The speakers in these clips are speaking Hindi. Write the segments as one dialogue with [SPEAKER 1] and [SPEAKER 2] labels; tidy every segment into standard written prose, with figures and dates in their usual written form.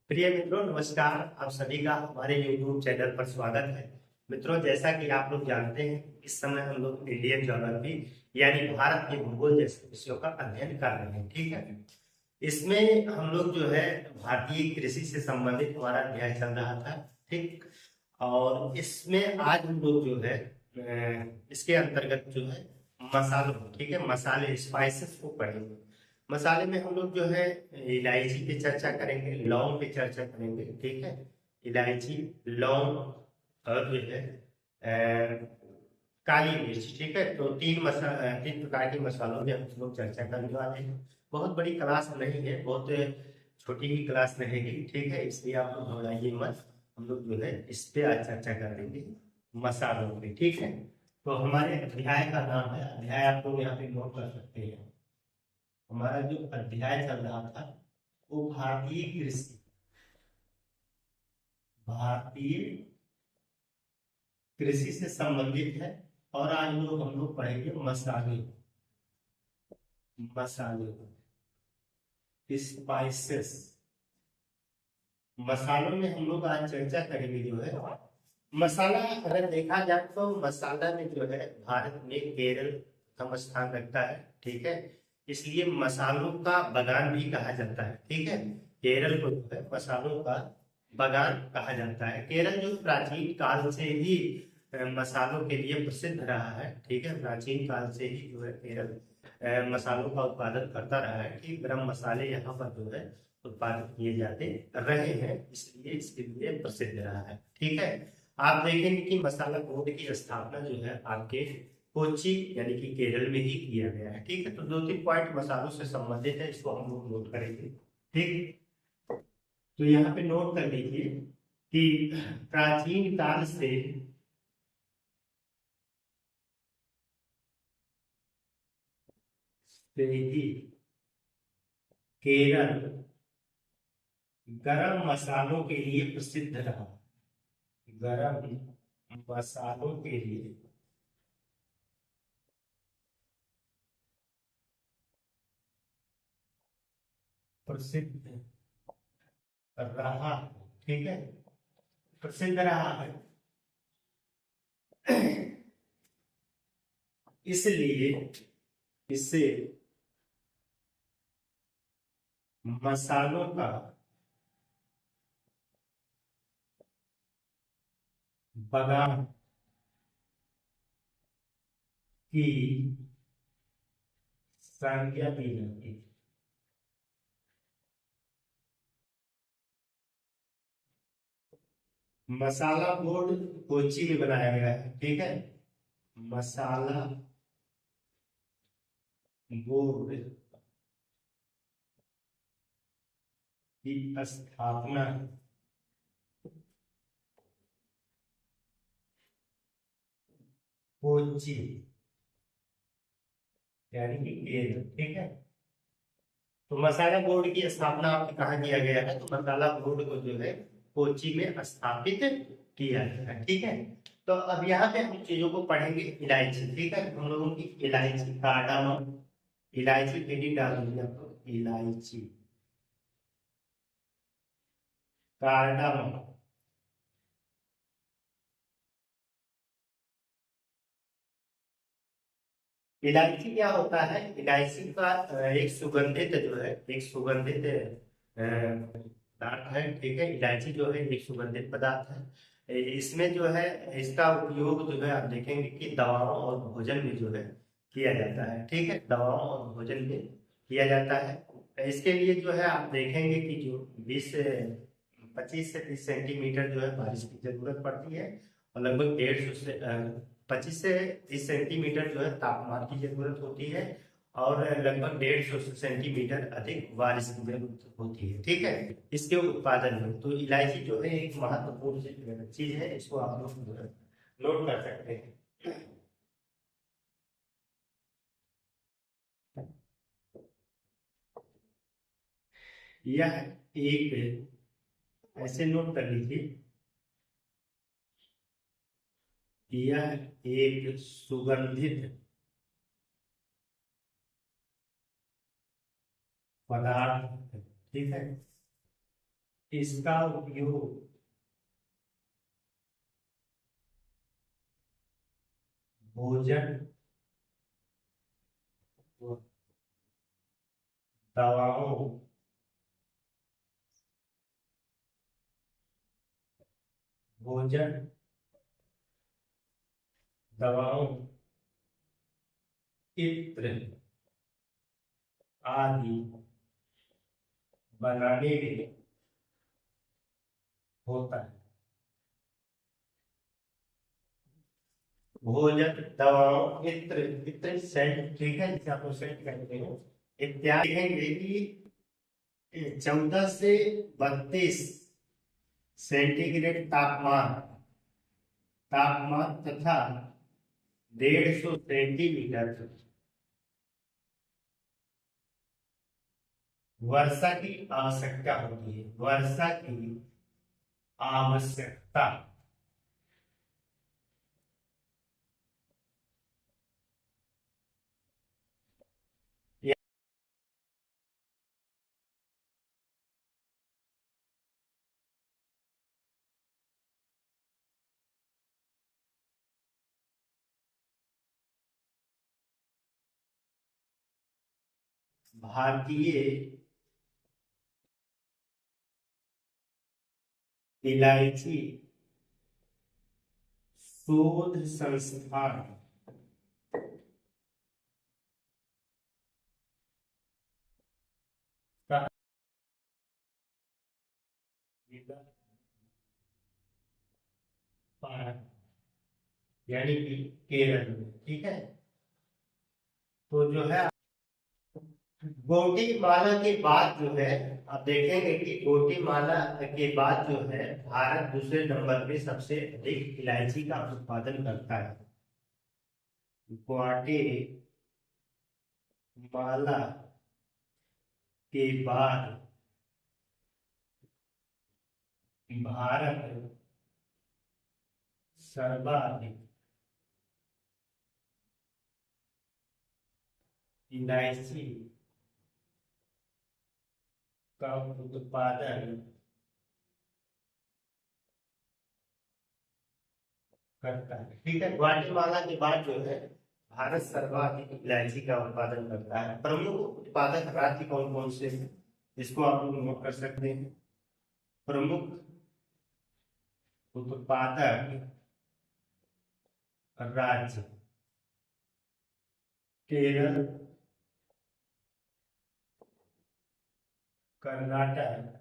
[SPEAKER 1] प्रिय मित्रों, नमस्कार। आप सभी का हमारे YouTube चैनल पर स्वागत है। मित्रों, जैसा कि आप लोग जानते हैं, इस समय हम लोग इंडियन ज्योग्राफी यानी भारत के भूगोल जैसे विषयों का अध्ययन कर रहे हैं। ठीक है। इसमें हम लोग जो है भारतीय कृषि से संबंधित हमारा अध्याय चल रहा था। ठीक। और इसमें आज हम लोग जो है इसके अंतर्गत जो है मसालों, ठीक है, मसाले स्पाइसेस को पढ़ेंगे। मसाले में हम लोग जो है इलायची पे चर्चा करेंगे, लौंग पे चर्चा करेंगे। ठीक है। इलायची, लौंग और जो है काली मिर्च। ठीक है। तो तीन प्रकार के मसालों में हम लोग चर्चा करने वाले हैं। बहुत बड़ी क्लास नहीं है, बहुत छोटी ही क्लास रहेगी। ठीक है। इसलिए आप लोग घबराइए मत। हम लोग जो है इस पे आज चर्चा करेंगे, मसालों पे। ठीक है। तो हमारे अध्याय का नाम है, अध्याय आप लोग यहाँ पे नोट कर सकते हैं। हमारा जो अध्याय चल रहा था वो भारतीय कृषि से संबंधित है। और आज हम लोग पढ़ेंगे मसाले, स्पाइसेस। मसालों में हम लोग आज चर्चा करेंगे जो है मसाला। अगर देखा जाए तो मसाला में जो है भारत में केरल प्रथम स्थान रखता है। ठीक है। इसलिए मसालों का बगान भी कहा जाता है। ठीक है। केरल को जो है मसालों का बगान कहा जाता है। केरल जो प्राचीन काल से ही मसालों के लिए प्रसिद्ध रहा है। ठीक है। प्राचीन काल से ही जो है केरल मसालों का उत्पादन करता रहा है कि गरम मसाले यहाँ पर जो है उत्पादित किए जाते रहे हैं, इसलिए इसके लिए प्रसिद्ध रहा है। ठीक है। आप देखेंगे कि मसाला बोर्ड की स्थापना जो है आपके कोच्चि यानी कि केरल में ही किया गया है। ठीक है। तो दो तीन पॉइंट मसालों से संबंधित है, इसको हम लोग नोट करेंगे। ठीक। तो यहाँ पे नोट कर लीजिए कि प्राचीन काल से ही केरल गरम मसालों के लिए प्रसिद्ध रहा। गरम मसालों के लिए प्रसिद्ध रहा। ठीक है। प्रसिद्ध रहा है, इसलिए इसे मसालों का बगान की संज्ञा दी जाती है। मसाला बोर्ड कोच्चि में बनाया गया है। ठीक है। मसाला बोर्ड की स्थापना कोच्चि यानी कि केरल। ठीक है। तो मसाला बोर्ड की स्थापना आपने कहाँ किया गया है? तो मसाला बोर्ड को जो है कोच्चि में स्थापित किया गया है। ठीक है। तो अब यहाँ पे हम चीजों को पढ़ेंगे। इलायची, ठीक है, हम लोगों की इलायची, कार्डामम। इलायची हेडिंग डाल दीजिए आप लोग, इलायची, कार्डामम। इलायची क्या होता है? इलायची का एक सुगंधित जो है, एक सुगंधित पदार्थ है। ठीक है। इलायची जो है एक सुगंधित पदार्थ है। इसमें जो है इसका उपयोग जो है आप देखेंगे कि दवाओं और भोजन में जो है किया जाता है। ठीक है। दवाओं और भोजन में किया जाता है। इसके लिए जो है आप देखेंगे कि जो 25 से 30 सेंटीमीटर जो है बारिश की जरूरत पड़ती है। और लगभग 25 से 30 सेंटीमीटर जो है तापमान की जरूरत होती है। और लगभग 150 सेंटीमीटर अधिक बारिश की जरूरत होती है। ठीक है। इसके उत्पादन में तो इलायची जो है एक महत्वपूर्ण चीज है, इसको आप लोग नोट कर सकते हैं। यह एक, ऐसे नोट कर लीजिए, यह एक सुगंधित पदार्थ है। ठीक है। इसका उपयोग भोजन, दवाओं, भोजन, दवाओं, इत्र आदि बनाने में होता है। भोजन, दवाओं, इत्र, इत्र सेंट, ठीक है, जिसे आप लोग सेंट कहते हैं, इत्यादि कहेंगे कि 14 से 32 सेंटीग्रेड तापमान तथा 150 सेंटीमीटर वर्षा की आवश्यकता होती है। वर्षा की आवश्यकता भारतीय इलायची शोध संस्थान का यानी कि केरल में, ठीक है। तो जो है गौटीमाला के बाद जो है, आप देखेंगे कि गौटीमाला के बाद जो है भारत दूसरे नंबर पे सबसे अधिक इलायची का उत्पादन करता है। ग्वाटेमाला के बाद भारत सर्वाधिक इलायची का उत्पादन करता है, ठीक है। ग्वाटेमाला के बाद जो है भारत सर्वाधिक इलायची का उत्पादन करता है। प्रमुख उत्पादक राज्य कौन कौन से हैं, इसको आप लोग नोट कर सकते हैं। प्रमुख उत्पादक राज्य केरल, कर्नाटक,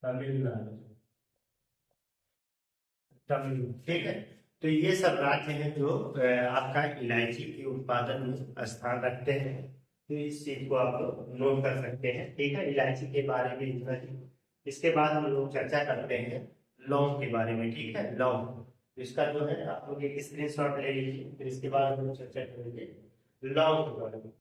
[SPEAKER 1] तमिलनाडु, ठीक है। तो ये सब राज्य हैं जो आपका इलायची के उत्पादन में स्थान रखते हैं। तो इस चीज को आप लोग नोट कर सकते हैं, ठीक है। इलायची के बारे में इतना ही। इसके बाद हम लोग चर्चा करते हैं लौंग के बारे में, ठीक है। लौंग, इसका जो है आप लोग एक स्क्रीनशॉट ले लीजिए, फिर इसके बाद हम लोग चर्चा करेंगे लौंग के बारे में।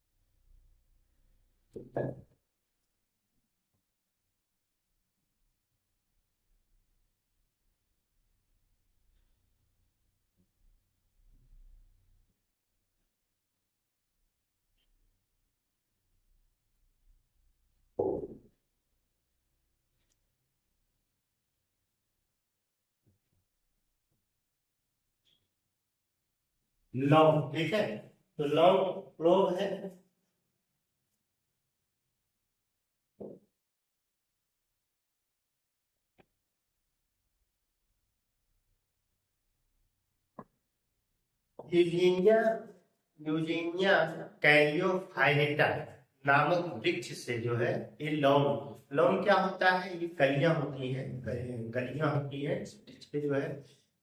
[SPEAKER 1] लौंग, ठीक है। तो लौंग क्लोव है, यूजीनिया यूजीनिया कैलियोफाइनेटा नामक वृक्ष से जो है ये लौंग, लौंग क्या होता है, ये कलियां होती हैं, कलियां होती हैं इस वृक्ष पे जो है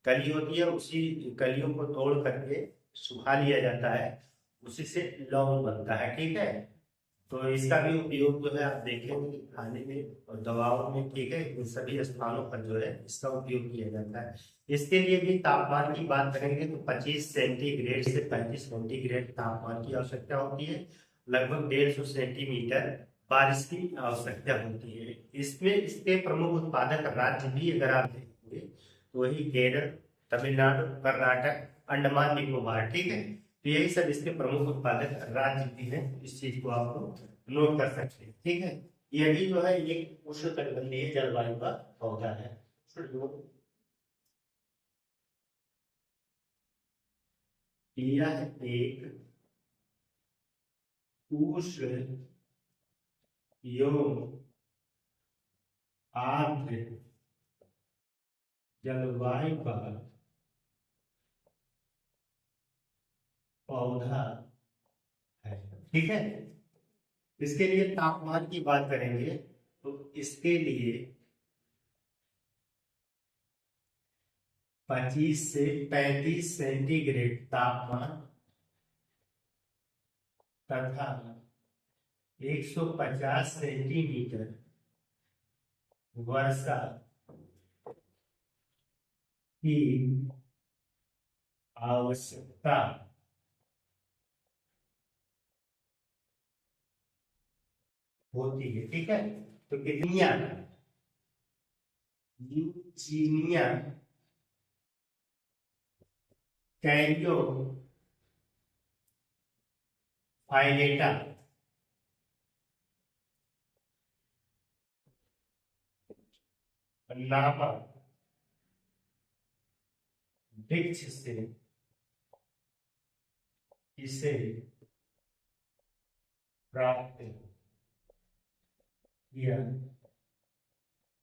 [SPEAKER 1] कली होती है, उसी कलियों को तोड़ करके सुखा लिया जाता है, उसी से लौंग बनता है, ठीक है। तो इसका भी उपयोग जो है आप देखेंगे खाने में और दवाओं में, ठीक है, इन सभी स्थानों पर जो है इसका उपयोग किया जाता है। इसके लिए भी तापमान की बात करेंगे तो 25 सेंटीग्रेड से 35 सेंटीग्रेड तापमान की आवश्यकता होती है। लगभग 150 सेंटीमीटर बारिश की आवश्यकता होती है। इसमें इसके प्रमुख उत्पादक राज्य भी अगर आप देखेंगे तो वही केरल, तमिलनाडु, कर्नाटक, अंडमान निकोबार, ठीक है। तो यही सब इसके प्रमुख उत्पादक राज्य भी हैं, इस चीज को आप लोग नोट कर सकते हैं, ठीक है। यह भी जो है एक उष्णकटिबंधीय जलवायु का पौधा है। यह एक उष्ण एवं आर्द्र जलवायु का पौधा है। ठीक है, इसके लिए तापमान की बात करेंगे तो इसके लिए 25 से 35 सेंटीग्रेड तापमान तथा 150 सेंटीमीटर वर्षा की आवश्यकता होती है। ठीक है, तो कितनिया यूजीनिया कैरियो फाइलेटा नामक वृक्ष से इसे प्राप्त किया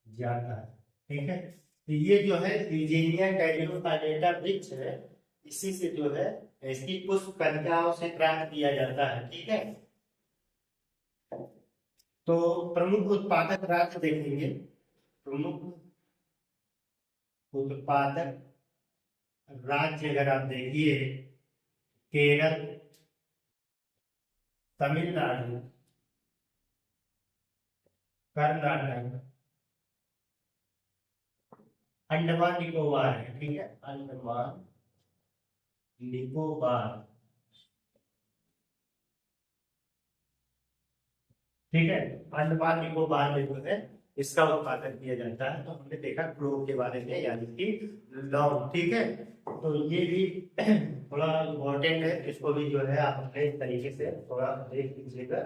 [SPEAKER 1] जाता है। ठीक है, तो ये जो है यूजेनिया कैरियोफाइलेटा वृक्ष है, इसी से जो है इसकी पुष्प कलिकाओं से प्राप्त किया जाता है। ठीक है, तो प्रमुख उत्पादक राज्य देखेंगे। प्रमुख उत्पादक राज्य अगर आप देखिए, केरल, तमिलनाडु, कर्नाटक, अंडमान निकोबार है। ठीक है, अंडमान निकोबार। ठीक है, अंडमान निकोबार में जो है इसका उत्पादन किया जाता है। तो हमने देखा क्लोव के बारे में, यानी कि लौंग। ठीक है, तो ये भी थोड़ा इम्पोर्टेंट है, इसको भी जो है आप अपने तरीके से थोड़ा देख लीजिएगा।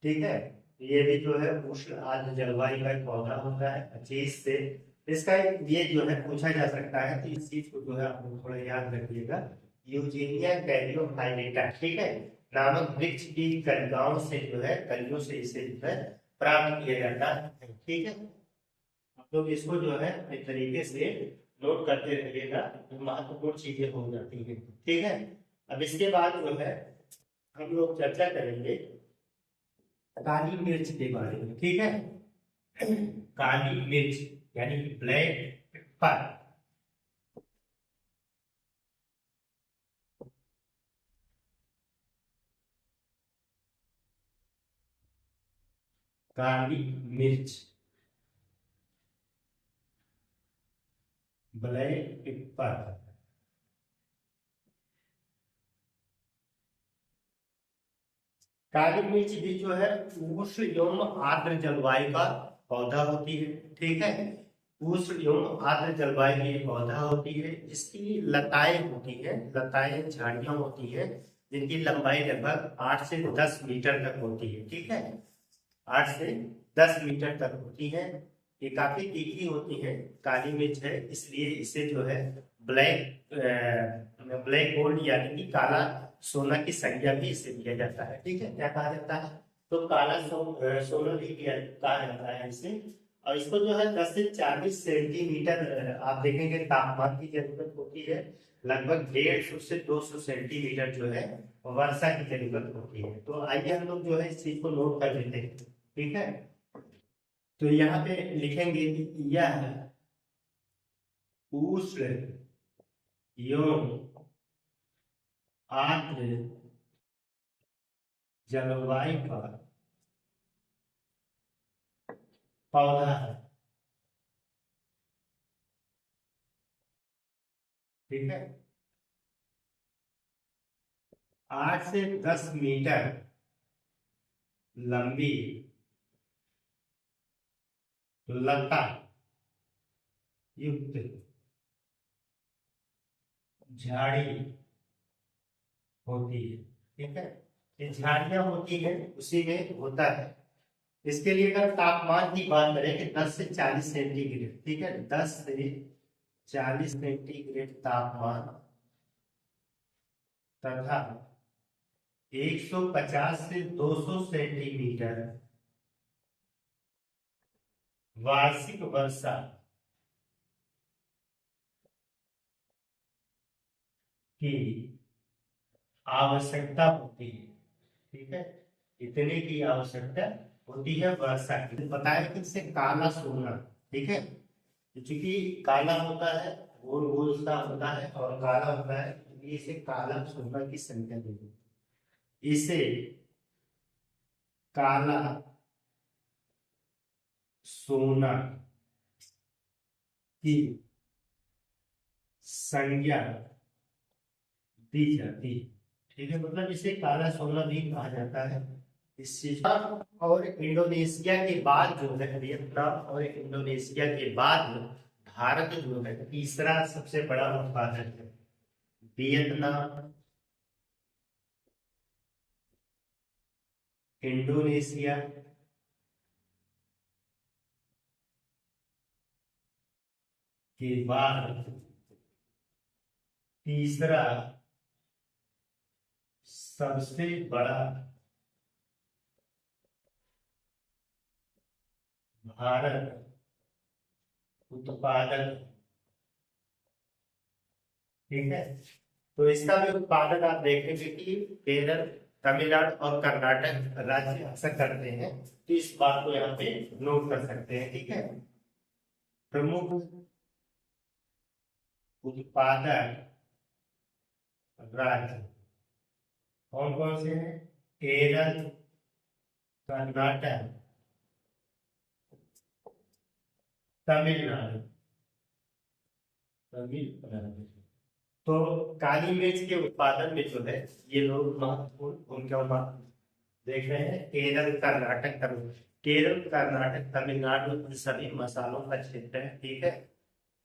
[SPEAKER 1] ठीक है, ये भी जो है उष्ण आर्द्र जलवायु का एक पौधा होता है। चीज से इसका ये जो है पूछा जा सकता है, तो इस चीज को जो है आप थोड़ा याद रखिएगा। यूजेनिया कैरियोफाइलेटा, ठीक है, नामक वृक्ष की कलिकाओं से जो है, कलियों से इसे जो है प्राप्त किया जाता है। ठीक है, आप लोग इसको जो है एक तरीके से नोट करते रहिएगा, महत्वपूर्ण चीजें हो जाती है। ठीक है, अब इसके बाद जो है हम लोग चर्चा करेंगे काली मिर्च के बारे में। ठीक है, काली मिर्च यानी ब्लैक पेपर। काली मिर्च, ब्लैक पेपर, काली मिर्च भी जो है उष्ण एवं आर्द्र जलवायु का पौधा होती है। ठीक है, उष्ण एवं आर्द्र जलवायु की पौधा होती है। इसकी लताएं होती है, लताएं झाड़ियां होती है, जिनकी लंबाई लगभग 8 से 10 मीटर तक होती है। ठीक है, 8 से 10 मीटर तक होती है। ये काफी तीखी होती है, काली मिर्च है, इसलिए इसे जो है ब्लैक गोल्ड यानी कि काला सोना की संज्ञा भी इसे दिया जाता है। ठीक है, क्या कहा जाता है, तो काला सोना भी कहा जाता है इसे। और इसको जो है 10 से 40 सेंटीमीटर आप देखेंगे तापमान की जरूरत होती है। लगभग 150 से 200 सेंटीमीटर जो है वर्षा की जरूरत होती है। तो आइए हम लोग जो है इस चीज को नोट कर लेते हैं। ठीक है, तो यहाँ पे लिखेंगे कि यह उष्ण एवं आर्द्र जलवायु का पौधा है। ठीक है, 8 से 10 मीटर लंबी लता युक्त झाड़ी होती है। ठीक है, ये झाड़ियां होती है, उसी में होता है। इसके लिए अगर तापमान की बात करें कि 10 से 40 सेंटीग्रेड, ठीक है, 10 से 40 सेंटीग्रेड तापमान तथा 150 से 200 सेंटीमीटर वार्षिक वर्षा की आवश्यकता होती है, ठीक है, इतने की आवश्यकता होती है वर्षा की। बताया कि इससे काला सोना, ठीक है, क्योंकि काला होता है, गोल गोल सा होता है और काला होता है, इसे काला सोना की संख्या देगी। इसे काला सोना की संज्ञा दी जाती है, ठीक है, मतलब इसे काला सोना भी कहा जाता है इस चीज का। और इंडोनेशिया के बाद जो है, वियतनाम और इंडोनेशिया के बाद भारत जो है तीसरा सबसे बड़ा उत्पादक है। वियतनाम, इंडोनेशिया के बाद तीसरा सबसे बड़ा भारत उत्पादक, ठीक है। तो इसका भी उत्पादन आप देखेंगे कि केरल, तमिलनाडु और कर्नाटक राज्य ऐसा करते हैं, तो इस बात को यहाँ पे नोट कर सकते हैं, ठीक है। प्रमुख उत्पादक राज्य कौन कौन से हैं? केरल, कर्नाटक, तमिलनाडु, तमिलनाडु। तो काली मिर्च के उत्पादन में जो है ये लोग महत्वपूर्ण भूमिका देख रहे हैं। केरल, कर्नाटक, केरल, कर्नाटक, तमिलनाडु, इन सभी मसालों का क्षेत्र है, ठीक है।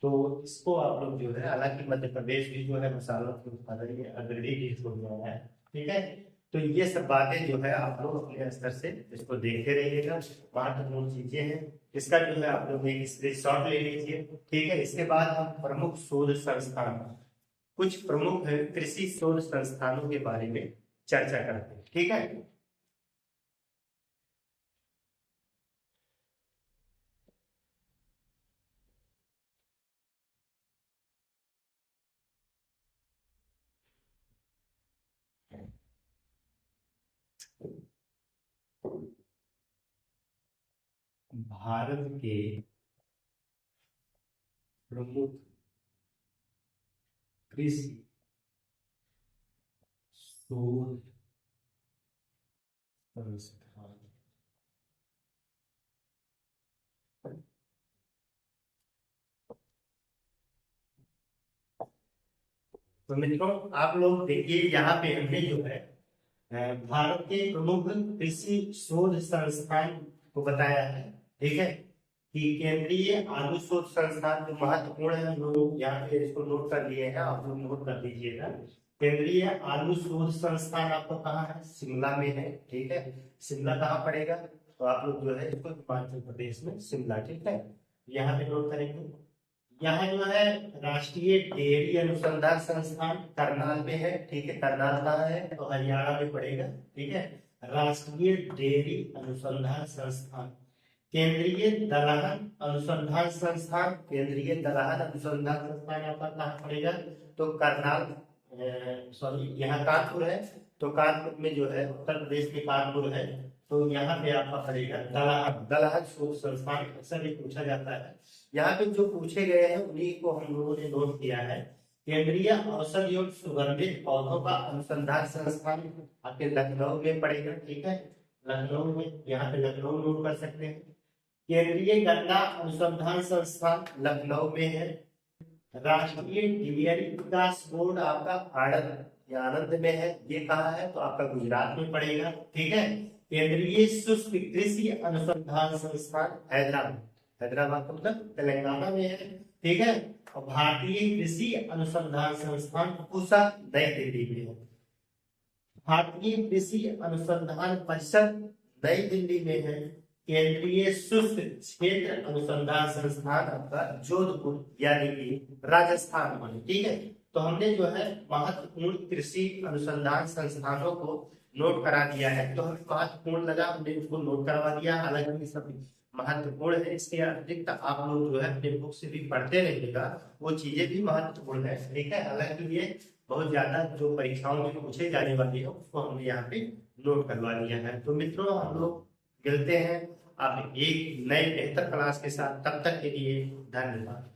[SPEAKER 1] तो इसको आप लोग जो है, हालांकि मध्य प्रदेश भी जो है मसालों के उत्पादन में अग्रणी देश हो गया है, ठीक है। तो ये सब बातें जो है आप लोग अपने स्तर से इसको देखते रहिएगा, महत्वपूर्ण चीजें हैं। इसका जो है आप लोग एक स्क्रीनशॉट ले लीजिए, ठीक है। इसके बाद हम प्रमुख शोध संस्थान, कुछ प्रमुख कृषि शोध संस्थानों के बारे में चर्चा करते हैं, ठीक है। भारत के प्रमुख कृषि शोध संस्थान, तो मित्रों आप लोग देखिए यहाँ पे हमने जो है भारत के प्रमुख कृषि शोध संस्थान को बताया है, ठीक है, कि केंद्रीय आलू शोध संस्थान जो महत्वपूर्ण है, लोग यहाँ पे इसको नोट कर लिए हैं, आप लोग नोट कर दीजिएगा। केंद्रीय आलू शोध संस्थान आपको कहाँ है? शिमला में है, ठीक है। शिमला कहाँ पड़ेगा? तो आप लोग जो है इसको हिमाचल प्रदेश में शिमला, ठीक है, यहाँ पे नोट करेंगे। यहाँ जो है राष्ट्रीय डेयरी अनुसंधान संस्थान करनाल में है, ठीक है। करनाल कहाँ है? तो हरियाणा में पड़ेगा, ठीक है। राष्ट्रीय डेयरी अनुसंधान संस्थान, केंद्रीय दलहन अनुसंधान संस्थान, केंद्रीय दलहन अनुसंधान संस्थान आपका कहाँ पड़ेगा? तो करनाल, सॉरी यहाँ कानपुर है, तो कानपुर में जो है उत्तर प्रदेश में कानपुर है, तो यहाँ पे आपका पड़ेगा दलहन, दलहन शोध संस्थान। अक्सर ये पूछा जाता है, यहाँ पे जो पूछे गए हैं उन्हीं को हम लोगों ने नोट किया है। केंद्रीय औषधि एवं सुगंधित पौधों का अनुसंधान संस्थान आपके लखनऊ में पड़ेगा, ठीक है, लखनऊ में, यहाँ पे लखनऊ नोट कर सकते हैं। केंद्रीय गन्ना अनुसंधान संस्थान लखनऊ में है। राष्ट्रीय डेयरी विकास बोर्ड आपका आनंद में है, ये कहाँ है? तो आपका गुजरात में पड़ेगा, ठीक है। केंद्रीय शुष्क कृषि अनुसंधान संस्थान हैदराबाद, हैदराबाद का मतलब तेलंगाना में है, ठीक है। और भारतीय कृषि अनुसंधान संस्थान पूसा नई दिल्ली में है। भारतीय कृषि अनुसंधान परिषद नई दिल्ली में है, केंद्रीय शुष्क क्षेत्र अनुसंधान संस्थान आपका जोधपुर यानी कि राजस्थान में, ठीक है। तो हमने जो है महत्वपूर्ण कृषि अनुसंधान संस्थानों को नोट करा दिया है, तो हमें महत्वपूर्ण लगा, हमने उसको नोट करवा दिया। हालांकि सब महत्वपूर्ण है, इसके अतिरिक्त आप लोग जो है अपने बुक से भी पढ़ते रहिएगा, वो चीजें भी महत्वपूर्ण है, ठीक है। हालांकि ये बहुत ज्यादा जो परीक्षाओं में पूछे जाने वाली है उसको हमने यहाँ पे नोट करवा दिया है। तो मित्रों हम लोग मिलते हैं आप एक नए बेहतर क्लास के साथ, तब तक के लिए धन्यवाद।